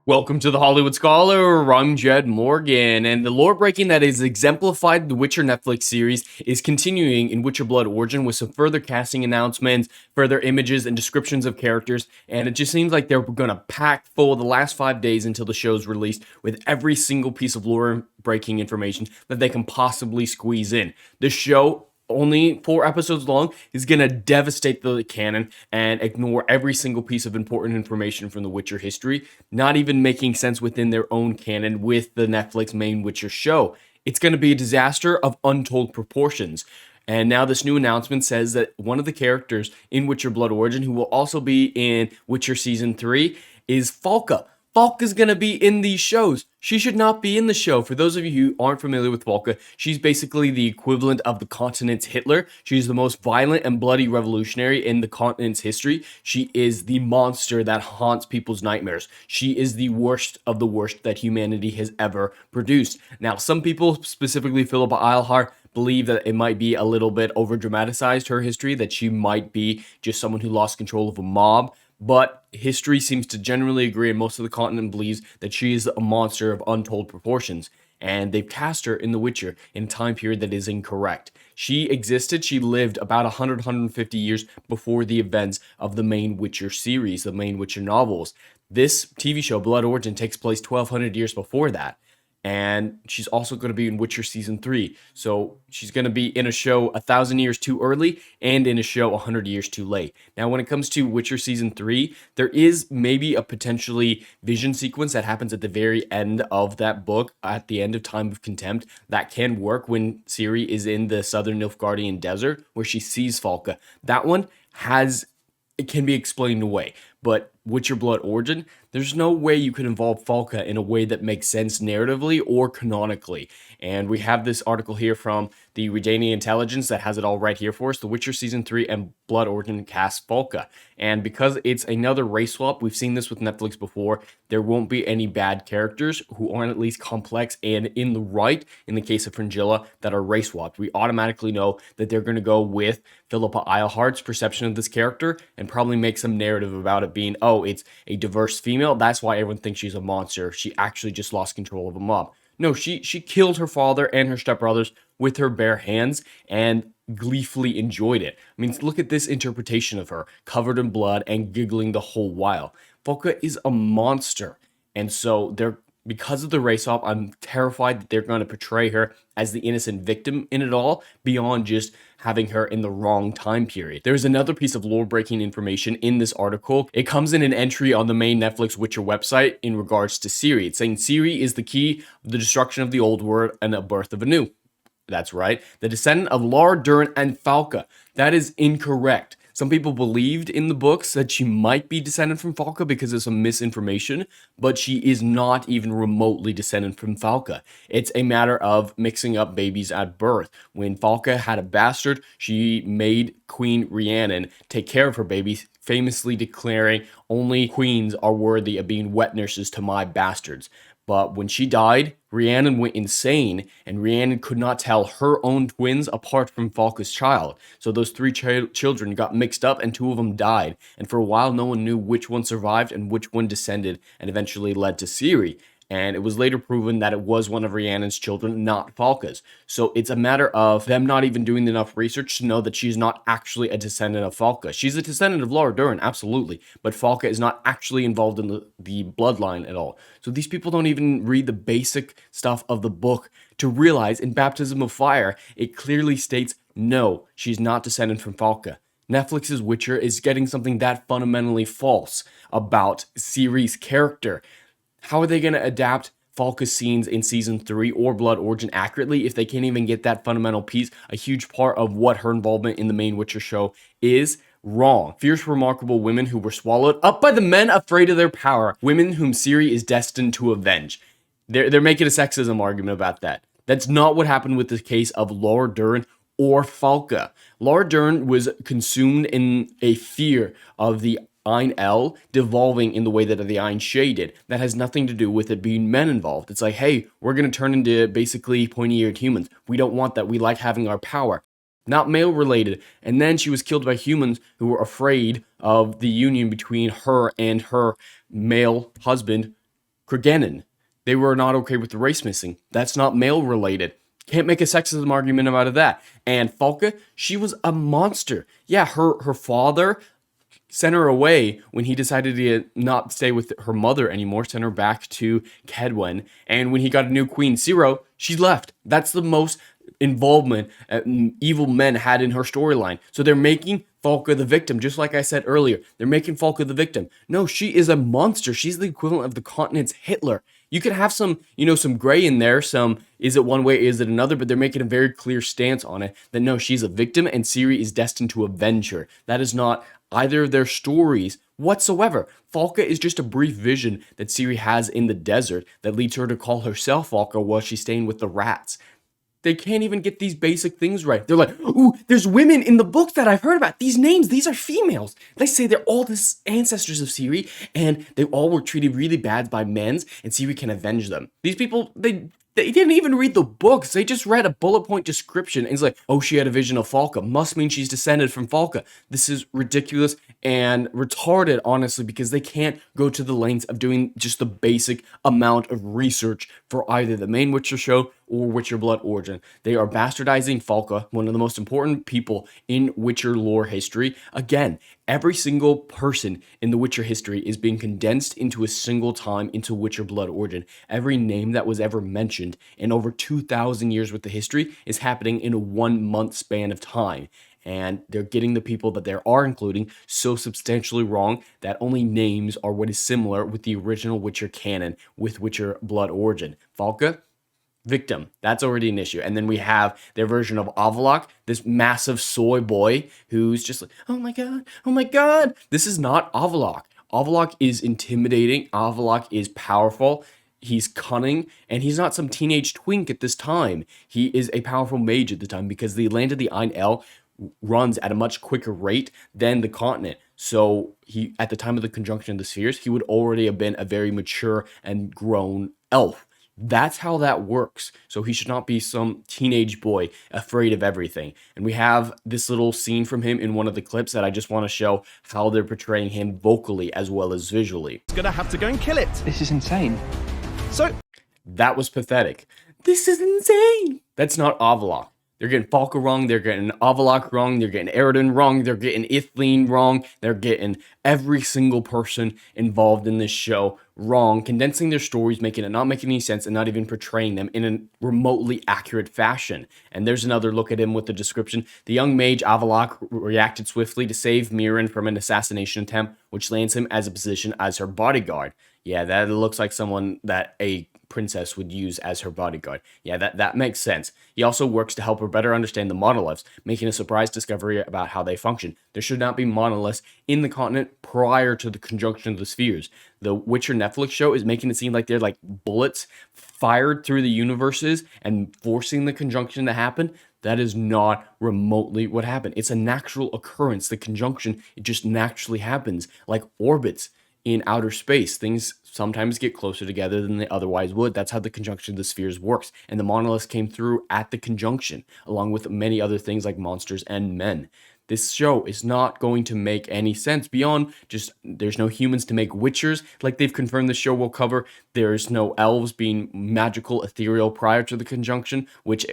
Welcome to the Hollywood Scholar. I'm Jed Morgan, and the lore breaking that is exemplified in the Witcher Netflix series is continuing in Witcher Blood Origin with some further casting announcements, further images, and descriptions of characters. And it just seems like they're going to pack full the last 5 days until the show's released with every single piece of lore breaking information that they can possibly squeeze in. The show, only 4 episodes long, is going to devastate the canon and ignore every single piece of important information from the Witcher history, not even making sense within their own canon with the Netflix main Witcher show. It's going to be a disaster of untold proportions. And now this new announcement says that one of the characters in Witcher Blood Origin, who will also be in Witcher Season 3, is Falka. Falka's going to be in these shows. She should not be in the show. For those of you who aren't familiar with Falka, she's basically the equivalent of the continent's Hitler. She's the most violent and bloody revolutionary in the continent's history. She is the monster that haunts people's nightmares. She is the worst of the worst that humanity has ever produced. Now, some people, specifically Philippa Eilhart, believe that it might be a little bit over dramatized, her history, that she might be just someone who lost control of a mob. But history seems to generally agree, and most of the continent believes that she is a monster of untold proportions. And they've cast her in The Witcher in a time period that is incorrect. She existed, she lived about 150 years before the events of the main Witcher series, the main Witcher novels. This TV show, Blood Origin, takes place 1,200 years before that. And she's also going to be in Witcher Season 3. So she's going to be in a show 1,000 years too early and in a show 100 years too late. Now, when it comes to Witcher Season 3, there is maybe a potentially vision sequence that happens at the very end of that book, at the end of Time of Contempt, that can work when Ciri is in the southern Nilfgaardian desert, where she sees Falka. That one it can be explained away. But Witcher Blood Origin, there's no way you can involve Falka in a way that makes sense narratively or canonically. And we have this article here from the Redania Intelligence that has it all right here for us. The Witcher Season 3 and Blood Origin cast Falka. And because it's another race swap, we've seen this with Netflix before, there won't be any bad characters who aren't at least complex and in the right, in the case of Fringilla, that are race swapped. We automatically know that they're going to go with Philippa Eilhart's perception of this character and probably make some narrative about it being, oh, it's a diverse female. That's why everyone thinks she's a monster. She actually just lost control of a mob. No, she killed her father and her stepbrothers with her bare hands and gleefully enjoyed it. I mean, look at this interpretation of her, covered in blood and giggling the whole while. Falka is a monster. And so because of the race swap, I'm terrified that they're going to portray her as the innocent victim in it all, beyond just having her in the wrong time period. There's another piece of lore-breaking information in this article. It comes in an entry on the main Netflix Witcher website in regards to Ciri. It's saying Ciri is the key of the destruction of the old world and the birth of a new. That's right, the descendant of Laura Dern and Falka. That is incorrect. Some people believed in the books that she might be descended from Falka because of some misinformation, but she is not even remotely descended from Falka. It's a matter of mixing up babies at birth. When Falka had a bastard, she made Queen Rhiannon take care of her baby, famously declaring, "Only queens are worthy of being wet nurses to my bastards." But when she died, Rhiannon went insane, and Rhiannon could not tell her own twins apart from Falka's child. So those 3 children got mixed up, and 2 of them died. And for a while, no one knew which one survived and which one descended, and eventually led to Ciri. And it was later proven that it was one of Rhiannon's children, not Falka's. So it's a matter of them not even doing enough research to know that she's not actually a descendant of Falka. She's a descendant of Laura Dern, absolutely, but Falka is not actually involved in the bloodline at all. So these people don't even read the basic stuff of the book to realize in Baptism of Fire, it clearly states, no, she's not descendant from Falka. Netflix's Witcher is getting something that fundamentally false about Ciri's character. How are they going to adapt Falka's scenes in Season 3 or Blood Origin accurately if they can't even get that fundamental piece, a huge part of what her involvement in the main Witcher show is? Wrong. Fierce, remarkable women who were swallowed up by the men afraid of their power. Women whom Ciri is destined to avenge. They're making a sexism argument about that. That's not what happened with the case of Laura Dern or Falka. Laura Dern was consumed in a fear of the Ein El devolving in the way that the Ein Shay did. That has nothing to do with it being men involved. It's like, hey, we're going to turn into basically pointy-eared humans. We don't want that. We like having our power. Not male related. And then she was killed by humans who were afraid of the union between her and her male husband, Cregennan, they were not okay with the race missing. That's not male related. Can't make a sexism argument out of that. And Falca, she was a monster. Yeah, her father sent her away when he decided to not stay with her mother anymore, sent her back to Kedwen. And when he got a new queen, Zero, she left. That's the most involvement evil men had in her storyline. So they're making Falca the victim, just like I said earlier. They're making Falca the victim. No, she is a monster. She's the equivalent of the continent's Hitler. You could have some, some gray in there, some is it one way, is it another, but they're making a very clear stance on it that no, she's a victim and Ciri is destined to avenge her. That is not either of their stories whatsoever. Falca is just a brief vision that Ciri has in the desert that leads her to call herself Falca while she's staying with the rats. They can't even get these basic things right. They're like, ooh, there's women in the books that I've heard about. These names, these are females. They say they're all the ancestors of Ciri, and they all were treated really bad by men, and Ciri can avenge them. These people, they didn't even read the books. They just read a bullet point description, and it's like, oh, she had a vision of Falca. Must mean she's descended from Falca. This is ridiculous and retarded, honestly, because they can't go to the lengths of doing just the basic amount of research for either the main Witcher show or Witcher Blood Origin. They are bastardizing Falca, one of the most important people in Witcher lore history. Again, every single person in the Witcher history is being condensed into a single time into Witcher Blood Origin. Every name that was ever mentioned in over 2,000 years with the history is happening in a 1 month span of time. And they're getting the people that they are including so substantially wrong that only names are what is similar with the original Witcher canon with Witcher Blood Origin. Falca, victim. That's already an issue. And then we have their version of Avallac'h, this massive soy boy who's just like, oh my god, oh my god. This is not Avallac'h. Avallac'h is intimidating. Avallac'h is powerful. He's cunning, and he's not some teenage twink at this time. He is a powerful mage at the time because the land of the Ain-El runs at a much quicker rate than the continent. So he, at the time of the conjunction of the spheres, he would already have been a very mature and grown elf. That's how that works. So he should not be some teenage boy afraid of everything. And we have this little scene from him in one of the clips that I just want to show how they're portraying him vocally as well as visually. It's gonna have to go and kill it. This is insane. So that was pathetic. This is insane. That's not Avallac'h. They're getting Falca wrong, they're getting Avallac'h wrong, they're getting Eredin wrong, they're getting Ithleen wrong, they're getting every single person involved in this show wrong, condensing their stories, making it not making any sense, and not even portraying them in a remotely accurate fashion. And there's another look at him with the description. The young mage Avallac'h reacted swiftly to save Mirren from an assassination attempt, which lands him as a position as her bodyguard. Yeah, that looks like someone that a princess would use as her bodyguard. Yeah, that makes sense. He also works to help her better understand the monoliths, making a surprise discovery about how they function. There should not be monoliths in the continent prior to the conjunction of the spheres. The Witcher Netflix show is making it seem like they're like bullets fired through the universes and forcing the conjunction to happen. That is not remotely what happened. It's a natural occurrence. The conjunction, it just naturally happens, like orbits in outer space. Things sometimes get closer together than they otherwise would. That's how the conjunction of the spheres works. And the monoliths came through at the conjunction, along with many other things like monsters and men. This show is not going to make any sense beyond just there's no humans to make witchers, like they've confirmed the show will cover. There's no elves being magical, ethereal prior to the conjunction, which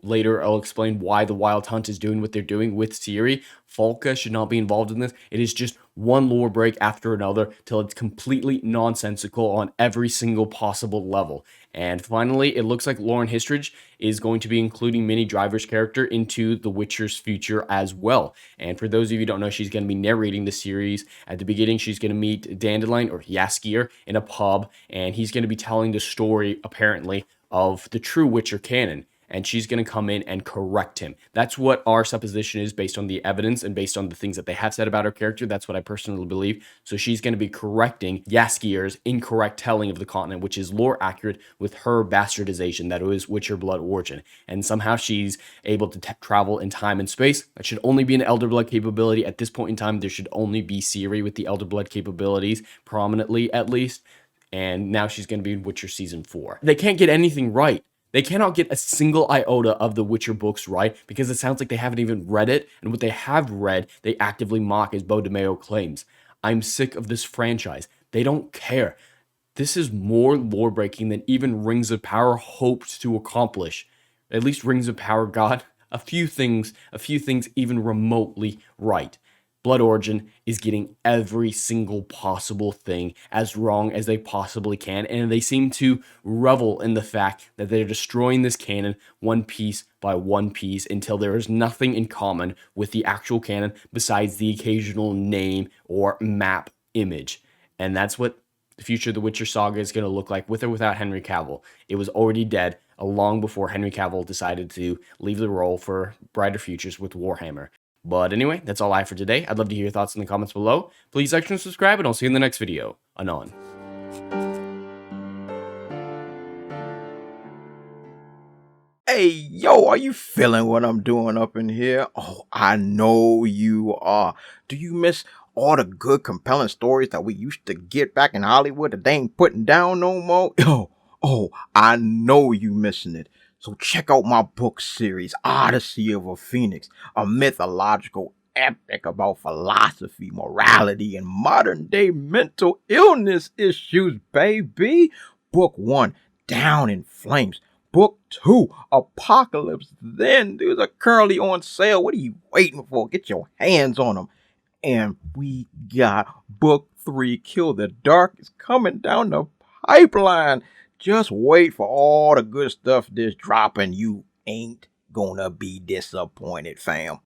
later I'll explain why the Wild Hunt is doing what they're doing with Ciri. Falca should not be involved in this. It is just one lore break after another till it's completely nonsensical on every single possible level. And finally, it looks like Lauren Histridge is going to be including Minnie Driver's character into The Witcher's future as well. And for those of you who don't know, she's going to be narrating the series. At the beginning, she's going to meet Dandelion or Jaskier in a pub, and he's going to be telling the story, apparently, of the true Witcher canon. And she's going to come in and correct him. That's what our supposition is based on the evidence and based on the things that they have said about her character. That's what I personally believe. So she's going to be correcting Jaskier's incorrect telling of the continent, which is lore accurate with her bastardization that it was Witcher Blood Origin. And somehow she's able to travel in time and space. That should only be an Elder Blood capability. At this point in time, there should only be Ciri with the Elder Blood capabilities, prominently at least. And now she's going to be in Witcher Season 4. They can't get anything right. They cannot get a single iota of the Witcher books right because it sounds like they haven't even read it, and what they have read, they actively mock, as Beau DeMayo claims. I'm sick of this franchise. They don't care. This is more lore breaking than even Rings of Power hoped to accomplish. At least Rings of Power got a few things even remotely right. Blood Origin is getting every single possible thing as wrong as they possibly can, and they seem to revel in the fact that they're destroying this canon one piece by one piece until there is nothing in common with the actual canon besides the occasional name or map image. And that's what the future of the Witcher saga is going to look like, with or without Henry Cavill. It was already dead long before Henry Cavill decided to leave the role for brighter futures with Warhammer. But anyway, that's all I have for today. I'd love to hear your thoughts in the comments below. Please like and subscribe, and I'll see you in the next video. Anon. Hey, yo, are you feeling what I'm doing up in here? Oh, I know you are. Do you miss all the good, compelling stories that we used to get back in Hollywood that they ain't putting down no more? Oh, I know you missing it. So check out my book series, Odyssey of a Phoenix, a mythological epic about philosophy, morality, and modern-day mental illness issues, baby. Book 1, Down in Flames. Book 2, Apocalypse Then. These are currently on sale. What are you waiting for? Get your hands on them. And we got Book 3, Kill the Dark, is coming down the pipeline. Just wait for all the good stuff that's dropping. You ain't gonna be disappointed, fam.